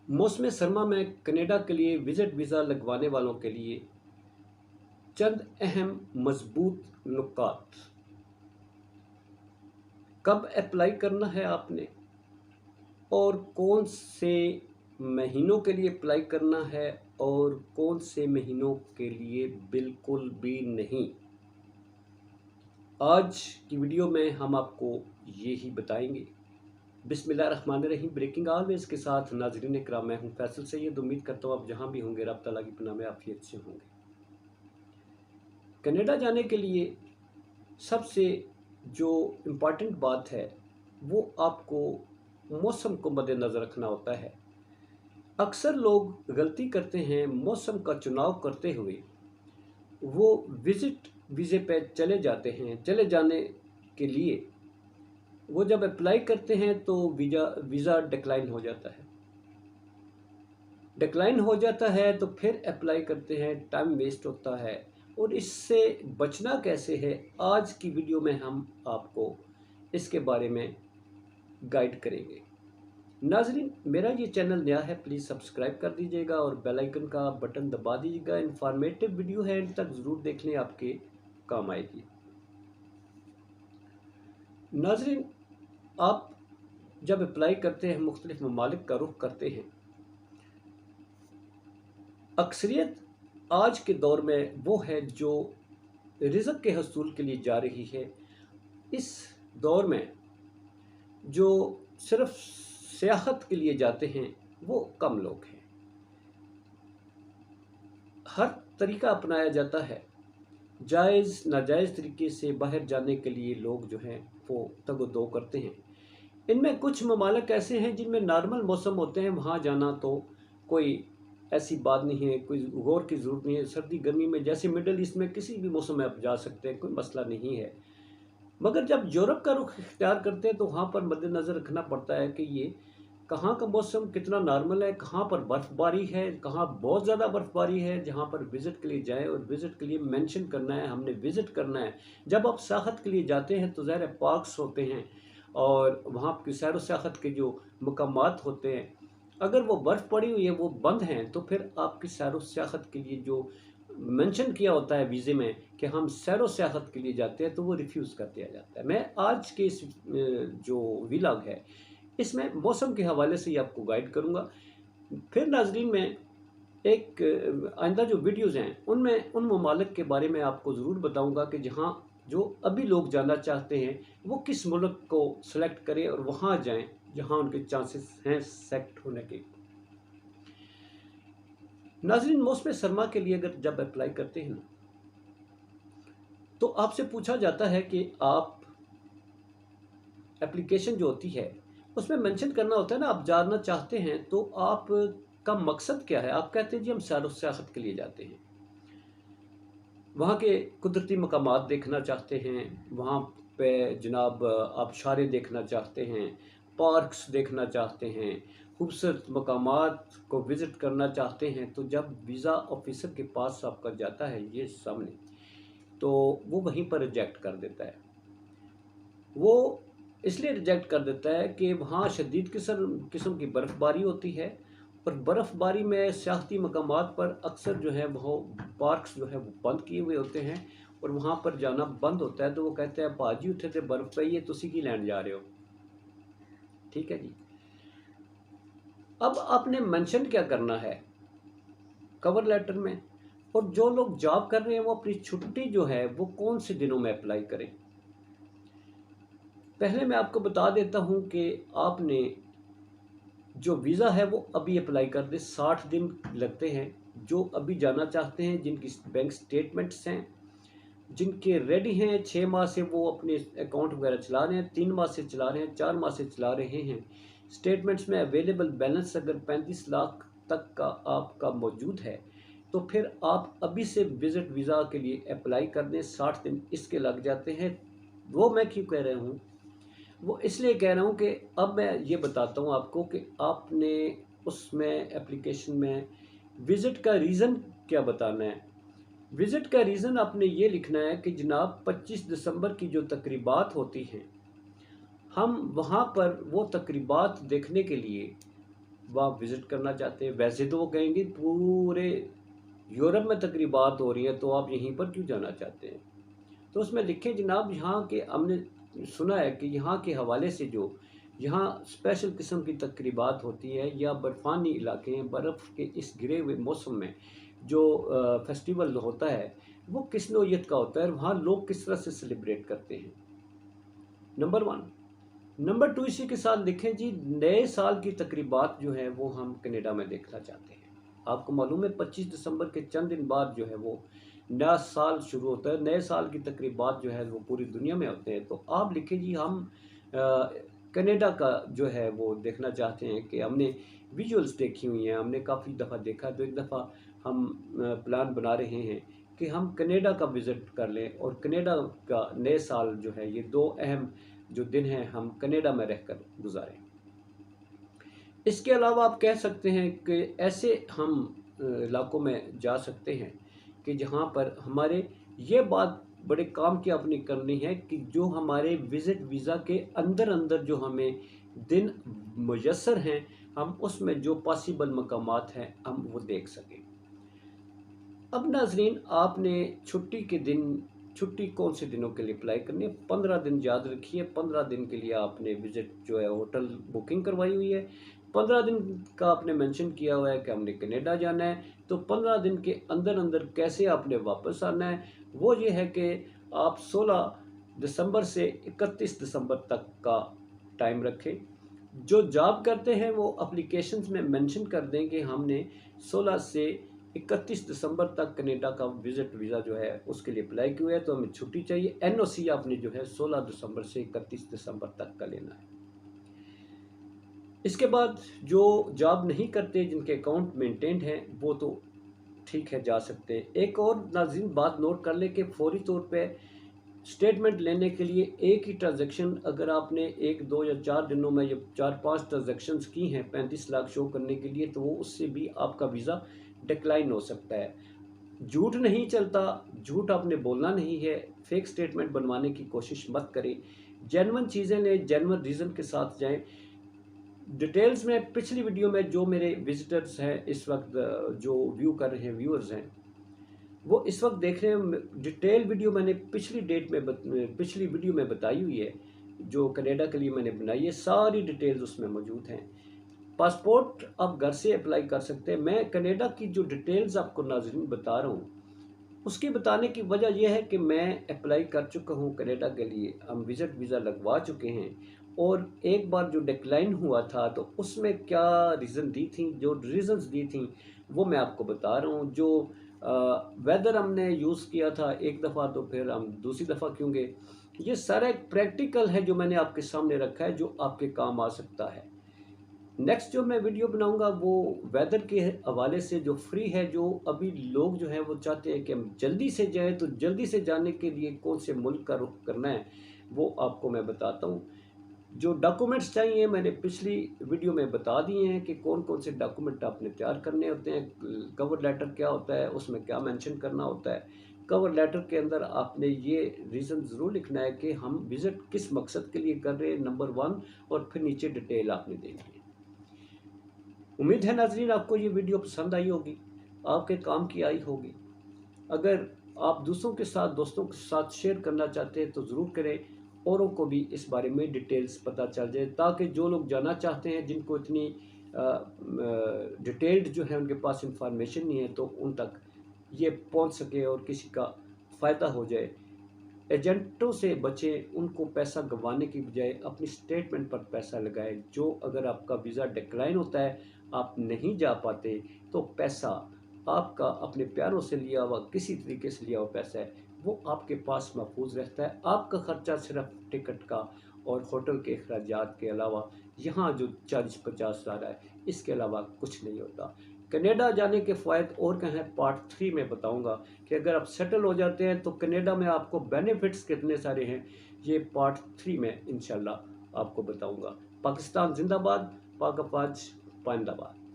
मौसम सरमा में कनाडा के लिए विजिट वीज़ा लगवाने वालों के लिए चंद अहम मजबूत नुकात। कब अप्लाई करना है आपने और कौन से महीनों के लिए अप्लाई करना है और कौन से महीनों के लिए बिल्कुल भी नहीं। आज की वीडियो में हम आपको ये ही बताएंगे। बिस्मिल्लाहिर्रहमानिर्रहीम। ब्रेकिंग ऑलवेज के साथ नाज़रीन इकराम, मैं हूँ फैसल सैयद। उम्मीद करता हूँ आप जहाँ भी होंगे रब ताला की पनाह में आफियत से होंगे। कनाडा जाने के लिए सबसे जो इम्पॉर्टेंट बात है वो आपको मौसम को मद्देनज़र रखना होता है। अक्सर लोग गलती करते हैं मौसम का चुनाव करते हुए वो विज़िट वीज़े पे चले जाते हैं। चले जाने के लिए वो जब अप्लाई करते हैं तो वीज़ा डिक्लाइन हो जाता है। डिक्लाइन हो जाता है तो फिर अप्लाई करते हैं, टाइम वेस्ट होता है। और इससे बचना कैसे है, आज की वीडियो में हम आपको इसके बारे में गाइड करेंगे। नाज़रीन, मेरा ये चैनल नया है, प्लीज़ सब्सक्राइब कर दीजिएगा और बेल आइकन का बटन दबा दीजिएगा। इंफॉर्मेटिव वीडियो है, एंड तक ज़रूर देख लें, आपके काम आएगी। नाज़रीन, आप जब अप्लाई करते हैं, मुख्तलिफ ममालिक का रुख करते हैं, अक्सरियत आज के दौर में वो है जो रिज़्क़ के हसूल के लिए जा रही है। इस दौर में जो सिर्फ सियाहत के लिए जाते हैं वो कम लोग हैं। हर तरीका अपनाया जाता है, जायज़ नाजायज़ तरीके से बाहर जाने के लिए लोग जो हैं वो तगो-दो करते हैं। इनमें कुछ ममालिक ऐसे हैं जिनमें नॉर्मल मौसम होते हैं, वहाँ जाना तो कोई ऐसी बात नहीं है, कोई गौर की ज़रूरत नहीं है। सर्दी गर्मी में जैसे मिडल ईस्ट में किसी भी मौसम में आप जा सकते हैं, कोई मसला नहीं है। मगर जब यूरोप का रुख इख्तियार करते हैं तो वहाँ पर मद्देनज़र रखना पड़ता है कि ये कहाँ का मौसम कितना नॉर्मल है, कहाँ पर बर्फ़बारी है, कहाँ बहुत ज़्यादा बर्फ़बारी है। जहाँ पर विज़िट के लिए जाएँ और विज़िट के लिए मेंशन करना है, हमने विज़िट करना है। जब आप सियाहत के लिए जाते हैं तो ज़ाहिर है पार्क्स होते हैं और वहाँ की सैर व सियाहत के जो मकामात होते हैं, अगर वो बर्फ़ पड़ी हुई है, वो बंद हैं, तो फिर आपकी सैर व सियाहत के लिए जो मेंशन किया होता है वीज़े में कि हम सैर व सियाहत के लिए जाते हैं, तो वो रिफ्यूज़ कर दिया जाता है। मैं आज के इस जो व्लॉग है इसमें मौसम के हवाले से ही आपको गाइड करूँगा। फिर नाज़रीन, मैं एक आइंदा जो वीडियोज़ हैं उनमें उन ममालिक के बारे में आपको ज़रूर बताऊँगा कि जहाँ जो अभी लोग जाना चाहते हैं वो किस मुल्क को सेलेक्ट करें और वहाँ जाएँ जहाँ उनके चांसेस हैं सेलेक्ट होने के। नाज़रीन, मौसम सरमा के लिए अगर जब अप्लाई करते हैं तो आपसे पूछा जाता है कि आप एप्लीकेशन जो होती है उसमें मेंशन करना होता है ना, आप जानना चाहते हैं तो आप का मकसद क्या है। आप कहते हैं जी हम सैर व सियाहत के लिए जाते हैं, वहाँ के कुदरती मकामात देखना चाहते हैं, वहाँ पे जनाब आबशारें देखना चाहते हैं, पार्क्स देखना चाहते हैं, खूबसूरत मकामात को विज़िट करना चाहते हैं। तो जब वीज़ा ऑफिसर के पास आपका जाता है ये सामने, तो वो वहीं पर रिजेक्ट कर देता है। वो इसलिए रिजेक्ट कर देता है कि वहाँ शदीद किस्म की बर्फ़बारी होती है और बर्फ़बारी में सियाहती मकामात पर अक्सर जो है वो पार्क्स जो है वो बंद किए हुए होते हैं और वहाँ पर जाना बंद होता है। तो वो कहते हैं भाजी उत्थे ते बर्फ़ पई है, तुसी की लैन जा रहे हो। ठीक है जी। अब आपने मेंशन क्या करना है कवर लेटर में, और जो लोग जॉब कर रहे हैं वो अपनी छुट्टी जो है वो कौन से दिनों में अप्लाई करें। पहले मैं आपको बता देता हूँ कि आपने जो वीज़ा है वो अभी अप्लाई कर दें। 60 दिन लगते हैं। जो अभी जाना चाहते हैं, जिनकी बैंक स्टेटमेंट्स हैं, जिनके रेडी हैं, 6 माह से वो अपने अकाउंट वगैरह चला रहे हैं, 3 माह से चला रहे हैं, 4 माह से चला रहे हैं, स्टेटमेंट्स में अवेलेबल बैलेंस अगर 35 लाख तक का आपका मौजूद है, तो फिर आप अभी से विज़िट वीज़ा के लिए अप्लाई कर दें। 60 दिन इसके लग जाते हैं। वो मैं क्यों कह रहा हूँ, वो इसलिए कह रहा हूँ कि अब मैं ये बताता हूँ आपको कि आपने उसमें एप्लीकेशन में विज़िट का रीज़न क्या बताना है। विज़िट का रीज़न आपने ये लिखना है कि जनाब 25 दिसंबर की जो तकरीबात होती हैं, हम वहाँ पर वो तकरीबात देखने के लिए वहाँ विज़िट करना चाहते हैं। वैसे तो वो कहेंगे पूरे यूरोप में तकरीबात हो रही हैं, तो आप यहीं पर क्यों जाना चाहते हैं? तो उसमें लिखें जनाब, यहाँ के हमने सुना है कि यहाँ के हवाले से जो यहाँ स्पेशल किस्म की तकरीबात होती है, या बर्फ़ानी इलाके हैं, बर्फ़ के इस घिरे हुए मौसम में जो फेस्टिवल होता है वो किस नौइयत का होता है, और वहाँ लोग किस तरह से सेलिब्रेट करते हैं। नंबर 1। नंबर 2, इसी के साथ लिखें जी, नए साल की तकरीबात जो है वो हम कनाडा में देखना चाहते हैं। आपको मालूम है 25 दिसंबर के चंद दिन बाद जो है वो नया साल शुरू होता है। नए साल की तकरीबात जो है वो पूरी दुनिया में होते हैं। तो आप लिखें जी, हम कनाडा का जो है वो देखना चाहते हैं कि हमने विजुअल्स देखी हुई हैं, हमने काफ़ी दफ़ा देखा, तो एक दफ़ा हम प्लान बना रहे हैं कि हम कनाडा का विज़िट कर लें, और कनाडा का नए साल जो है, ये 2 अहम जो दिन हैं हम कनाडा में रहकर गुजारें। इसके अलावा आप कह सकते हैं कि ऐसे हम इलाकों में जा सकते हैं कि जहाँ पर हमारे ये बात बड़े काम की अपनी करनी है कि जो हमारे विज़िट वीज़ा के अंदर अंदर जो हमें दिन मुयस्सर हैं, हम उसमें जो पॉसिबल मकामात हैं हम वो देख सकें। अब नाज़रीन, आपने छुट्टी के दिन, छुट्टी कौन से दिनों के लिए अप्लाई करनी है? 15 दिन याद रखिए। 15 दिन के लिए आपने विज़िट जो है होटल बुकिंग करवाई हुई है। 15 दिन का आपने मेंशन किया हुआ है कि हमने कनाडा जाना है। तो 15 दिन के अंदर अंदर कैसे आपने वापस आना है, वो ये है कि आप 16 दिसंबर से 31 दिसंबर तक का टाइम रखें। जो जॉब करते हैं वो एप्लीकेशंस में मेंशन कर दें कि हमने 16 से 31 दिसंबर तक कनाडा का विज़िट वीज़ा जो है उसके लिए अप्लाई किया है, तो हमें छुट्टी चाहिए। एनओसी आपने जो है 16 दिसंबर से 31 दिसंबर तक का लेना है। इसके बाद जो जॉब नहीं करते, जिनके अकाउंट मेंटेन्ड हैं, वो तो ठीक है, जा सकते हैं। एक और नाज़रीन बात नोट कर ले कि फौरी तौर पे स्टेटमेंट लेने के लिए एक ही ट्रांजैक्शन अगर आपने 1, 2 या 4 दिनों में या 4-5 ट्रांजैक्शंस की हैं 35 लाख शो करने के लिए, तो वो उससे भी आपका वीज़ा डिक्लाइन हो सकता है। झूठ नहीं चलता, झूठ आपने बोलना नहीं है, फेक स्टेटमेंट बनवाने की कोशिश मत करें। जेन्युइन चीज़ें लें, जेन्युइन रीज़न के साथ जाएं। डिटेल्स में पिछली वीडियो में जो मेरे विजिटर्स हैं इस वक्त, जो व्यू कर रहे हैं, व्यूअर्स हैं, वो इस वक्त देख रहे हैं, डिटेल वीडियो मैंने पिछली वीडियो में बताई हुई है, जो कनाडा के लिए मैंने बनाई है। सारी डिटेल्स उसमें मौजूद हैं। पासपोर्ट आप घर से अप्लाई कर सकते हैं। मैं कनाडा की जो डिटेल्स आपको नाज़रीन बता रहा हूँ, उसकी बताने की वजह यह है कि मैं अप्लाई कर चुका हूँ कनाडा के लिए, हम विज़िट वीज़ा लगवा चुके हैं, और एक बार जो डिक्लाइन हुआ था तो उसमें क्या रीज़न दी थी, जो रीज़न्स दी थी वो मैं आपको बता रहा हूँ। जो वेदर हमने यूज़ किया था एक दफ़ा, तो फिर हम दूसरी दफ़ा क्यों गए, ये सारा एक प्रैक्टिकल है जो मैंने आपके सामने रखा है, जो आपके काम आ सकता है। नेक्स्ट जो मैं वीडियो बनाऊंगा वो वेदर के हवाले से जो फ्री है, जो अभी लोग जो हैं वो चाहते हैं कि हम जल्दी से जाएं, तो जल्दी से जाने के लिए कौन से मुल्क का रुख करना है वो आपको मैं बताता हूँ। जो डॉक्यूमेंट्स चाहिए मैंने पिछली वीडियो में बता दिए हैं कि कौन कौन से डॉक्यूमेंट आपने तैयार करने होते हैं। कवर लेटर क्या होता है, उसमें क्या मेंशन करना होता है। कवर लेटर के अंदर आपने ये रीज़न ज़रूर लिखना है कि हम विज़िट किस मकसद के लिए कर रहे हैं, नंबर 1, और फिर नीचे डिटेल आपने देनी है। उम्मीद है नाज़रीन आपको ये वीडियो पसंद आई होगी, आपके काम की आई होगी। अगर आप दूसरों के साथ, दोस्तों के साथ शेयर करना चाहते हैं तो ज़रूर करें, औरों को भी इस बारे में डिटेल्स पता चल जाए, ताकि जो लोग जाना चाहते हैं, जिनको इतनी डिटेल्ड जो है उनके पास इंफॉर्मेशन नहीं है, तो उन तक ये पहुंच सके और किसी का फ़ायदा हो जाए। एजेंटों से बचें, उनको पैसा गंवाने की बजाय अपनी स्टेटमेंट पर पैसा लगाएं। जो अगर आपका वीज़ा डिक्लाइन होता है, आप नहीं जा पाते, तो पैसा आपका अपने प्यारों से लिया हुआ, किसी तरीके से लिया हुआ पैसा है, वो आपके पास महफूज रहता है। आपका ख़र्चा सिर्फ टिकट का और होटल के अखराजात के अलावा यहाँ जो 40-50 हज़ार है, इसके अलावा कुछ नहीं होता। कनाडा जाने के फ़ायदे और क्या हैं, पार्ट 3 में बताऊंगा कि अगर आप सेटल हो जाते हैं तो कनाडा में आपको बेनिफिट्स कितने सारे हैं, ये पार्ट 3 में इंशाल्लाह आपको बताऊंगा। पाकिस्तान जिंदाबाद, पाक अफवाज पाइंदाबाद।